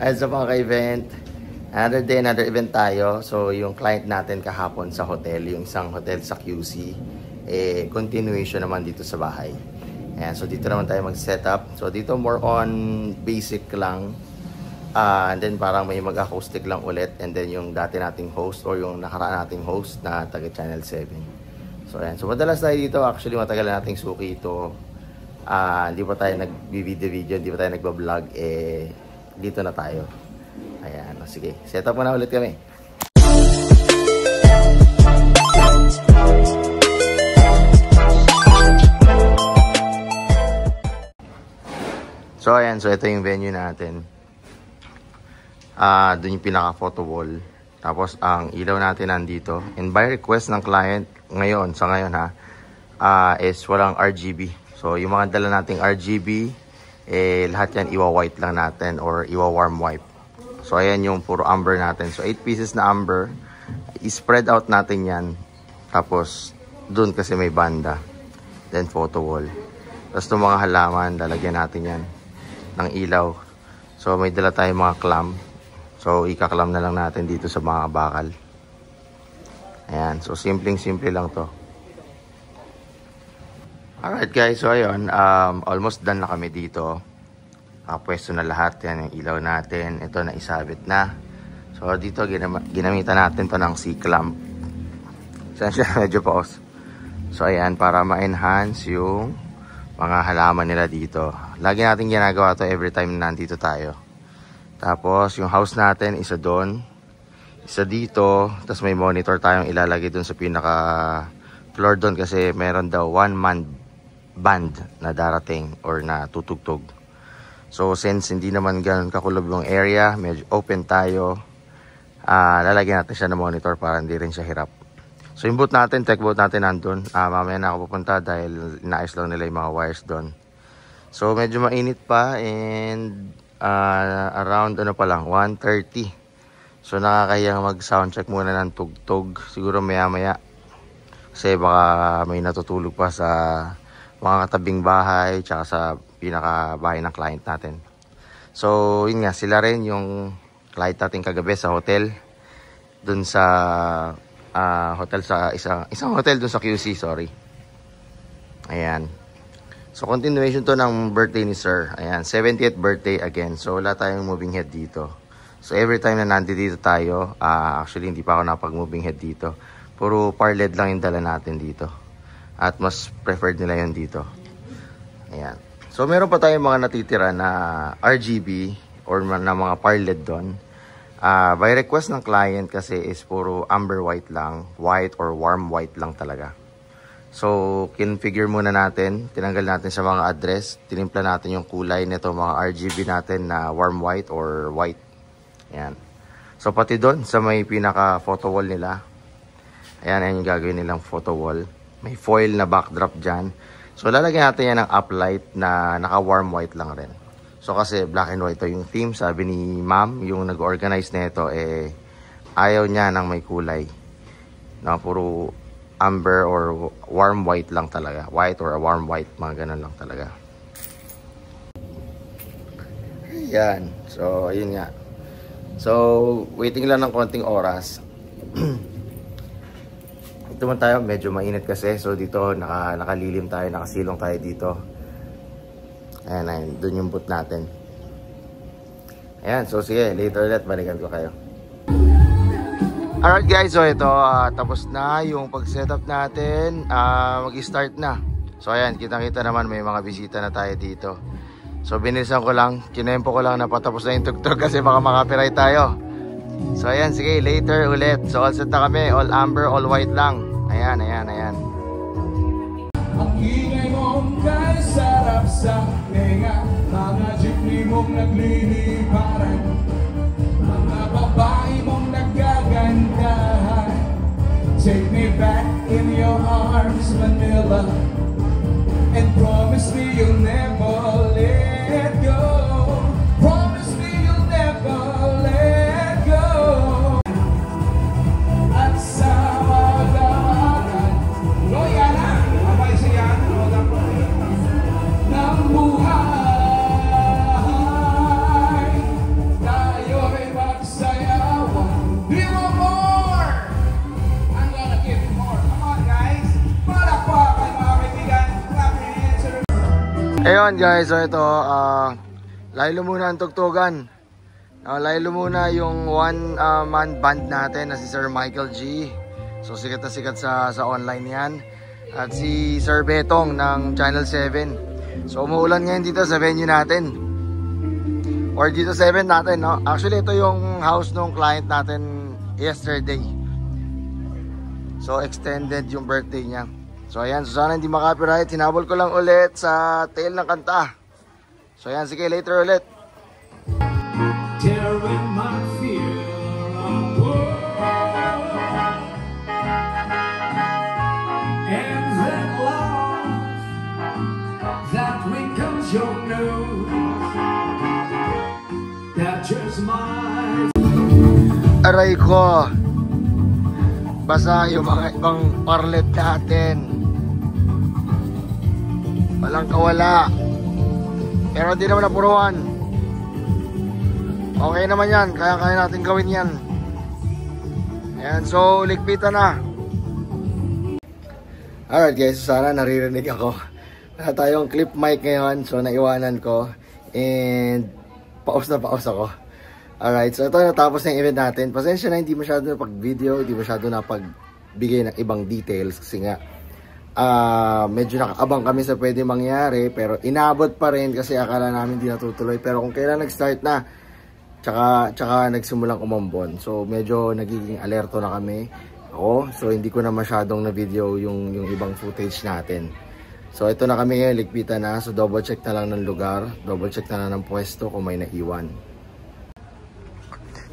As sa mga ka-event, another day, another event tayo. So, yung client natin kahapon sa hotel, yung isang hotel sa QC, continuation naman dito sa bahay. Ayan, so, dito naman tayo mag-setup. So, dito more on basic lang. And then, parang may mag-acoustic lang ulit. And then, yung dati nating host or yung nakaraan nating host na taga Channel 7. So, ayan. So, madalas tayo dito. Actually, matagal na nating suki ito. Hindi pa tayo nag-video-video, hindi pa tayo nagbablog. Dito na tayo. Ayan. Sige, set up muna ulit kami. So, ayan. So, ito yung venue natin. Doon yung pinaka-photo wall. Tapos, ang ilaw natin nandito. And by request ng client, ngayon, sa ngayon is walang RGB. So, yung mga dala nating RGB, lahat yan iwa-white lang natin or iwa-warm white. So, ayan yung puro amber natin. So, 8 pieces na amber. I-spread out natin yan. Tapos, dun kasi may banda. Then, photo wall. Tapos, itong mga halaman, lalagyan natin yan ng ilaw. So, may dala tayong mga clam. So, ikaklam na lang natin dito sa mga bakal. Ayan. So, simpleng-simple lang to. Alright guys, so ayun, almost done na kami dito. Pwesto na lahat, yan yung ilaw natin. Ito na isabit na. So dito ginamitan natin to ng C-clamp. Siya medyo pause. So ayan, para ma-enhance yung mga halaman nila dito. Lagi natin ginagawa to every time na nandito tayo. Tapos yung house natin, isa doon. Isa dito. Tapos may monitor tayong ilalagay doon sa pinaka floor doon kasi meron daw one-man band na darating or na tutugtog. So since hindi naman ganun kakulob yung area, medyo open tayo, lalagyan natin siya ng monitor para hindi rin siya hirap. So yung boot natin, tech boot natin nandun. Mamaya na ako pupunta dahil inaayos lang nila yung mga wires doon. So medyo mainit pa and around ano pa lang 1:30. So nakakayang mag sound check muna ng tugtog siguro maya maya kasi baka may natutulog pa sa mga katabing bahay tsaka sa pinaka bahay ng client natin. So yun nga, sila rin yung client natin kagabi sa hotel dun sa hotel sa isang hotel dun sa QC, sorry. Ayan. So continuation to ng birthday ni sir. Ayan, 70th birthday again. So wala tayong moving head dito. So every time na nandito tayo, actually hindi pa ako napag-moving head dito. Puro par LED lang yung dala natin dito. At mas preferred nila yun dito. Ayan. So meron pa tayong mga natitira na RGB or na mga par LED doon. By request ng client kasi is puro amber white lang. White or warm white lang talaga. So kinfigure muna natin. Tinanggal natin sa mga address. Tinimpla natin yung kulay nito mga RGB natin na warm white or white. Ayan. So pati doon sa may pinaka photo wall nila. Ayan, ayan yung gagawin nilang photo wall. May foil na backdrop dyan. So, lalagyan natin yan ng uplight na naka-warm white lang rin. So, kasi black and white to yung theme. Sabi ni ma'am, yung nag-organize na ito, ayaw niya ng may kulay. Na puro amber or warm white lang talaga. White or a warm white, mga ganun lang talaga. Ayan. So, ayun nga. So, waiting lang ng konting oras. Ito man tayo, medyo mainit kasi. So dito nakalilim tayo, nakasilong tayo dito. Ayan, ayan, doon yung boot natin. Ayan, so sige, later ulit, balikan ko kayo. Alright guys, so ito, tapos na yung pag-setup natin. Mag-start na. So ayan, kitang-kita naman may mga bisita na tayo dito. So binilisan ko lang, kinempo ko lang na patapos na yung tugtog kasi baka makapiright tayo. So ayan, sige, later ulit. So all set na kami, all amber, all white lang. Ayan, ayan, ayan. Ang ingay mong kay sarap sa tenga, mga jeepney mong nagliliparan, mga babae mong nagagandahan. Take me back in your arms, Manila, and promise me you'll never let go. Promise me you'll never let go. At sa wagawagan, loya na, abay siya, ng buhay. ayun guys, so ito, laylo muna ang tugtugan. Laylo muna yung one-man band natin na si Sir Michael G. So sikat na sikat sa online yan. At si Sir Betong ng Channel 7. So umuulan ngayon dito sa venue natin. Or dito 7 natin, no? Actually ito yung house ng client natin yesterday. So extended yung birthday niya. So ayan, so sana hindi makapiright. Hinabol ko lang ulit sa tail ng kanta. So ayan, sige later ulit. Tearing my fear apart, and then love that becomes your news, captures my. Aray ko, basa yung mga ibang parlet natin. Walang kawala. Pero hindi naman napuruan. Okay naman yan. Kaya natin gawin yan. Ayan, so ligpitan na. Alright guys, sana naririnig ako. Wala tayong clip mic ngayon. So naiwanan ko. And paus na paus ako. Alright, so ito natapos na yung event natin. Pasensya na hindi masyado na pag-video. Hindi masyado na pagbigay ng ibang details. Kasi nga medyo nakaabang kami sa pwede mangyari, pero inabot pa rin kasi akala namin di natutuloy. Pero kung kailan nag-start na, tsaka nagsimulang umambon, so medyo nagiging alerto na kami ako. So hindi ko na masyadong na video yung ibang footage natin. So ito na kami ngayon, ligpitan na. So double check na lang ng lugar, double check na lang ng pwesto kung may naiwan.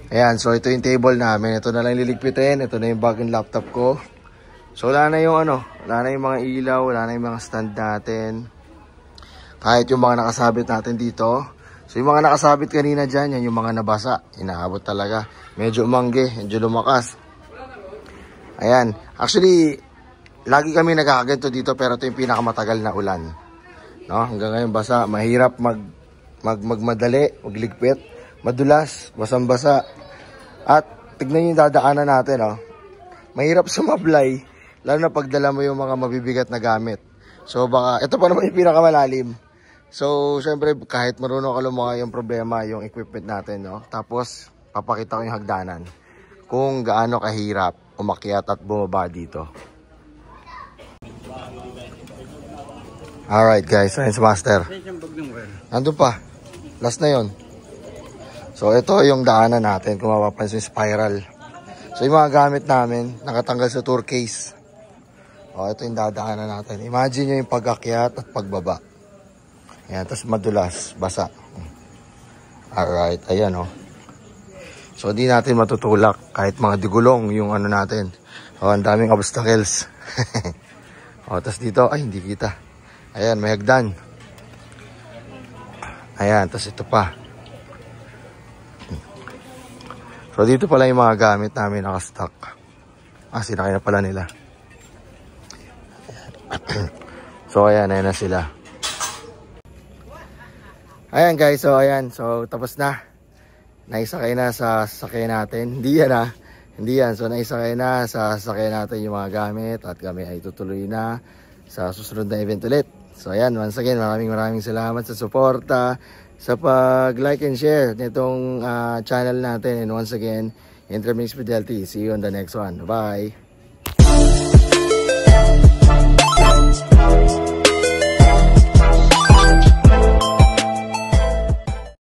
Ayan, so ito yung table namin. Ito na lang liligpitin. Ito na yung bag and laptop ko. So wala na yung wala na yung mga ilaw, wala na yung mga stand natin. Kahit yung mga nakasabit natin dito. So yung mga nakasabit kanina dyan, yan yung mga nabasa. Inaabot talaga. Medyo umangge, medyo lumakas. Ayan. Actually, lagi kami nagkakaganto dito pero ito yung pinakamatagal na ulan. No? Hanggang ngayon basa. Mahirap magmadali, magligpit. Madulas, basang-basa. At tignan yung dadaanan natin. Oh. Mahirap sumablay. Lalo na pagdala mo yung mga mabibigat na gamit. So baka, ito pa naman yung pinakamalalim. So syempre kahit marunong ka lumawa yung problema, yung equipment natin. No? Tapos papakita ko yung hagdanan. Kung gaano kahirap umakyat at bumaba dito. Alright guys, Science Master. Nandun pa. Last na yon. So ito yung daanan natin. Kung mapapansin, spiral. So yung mga gamit namin nakatanggal sa tour case. O ito yung dadaanan natin. Imagine nyo yung pag-akyat at pagbaba. Ayan, tapos madulas, basa. Alright, ayan o. So di natin matutulak kahit mga digulong yung natin. O ang daming obstacles. O tapos dito, ay hindi kita. Ayan, may hagdan. Ayan, tapos ito pa. So dito pala yung mga gamit namin nakastock. Sinakay na pala nila. So ayan, ayan na sila. Ayan guys, so ayan. So tapos na. Naisakay na sa sasakyan natin. Hindi yan Hindi yan. So naisakay na sa sasakyan natin yung mga gamit. At kami ay tutuloy na sa susunod na event ulit. So ayan, once again, maraming salamat sa suporta, sa pag-like and share nitong channel natin. And once again, Intermix Fidelity. See you on the next one. Bye!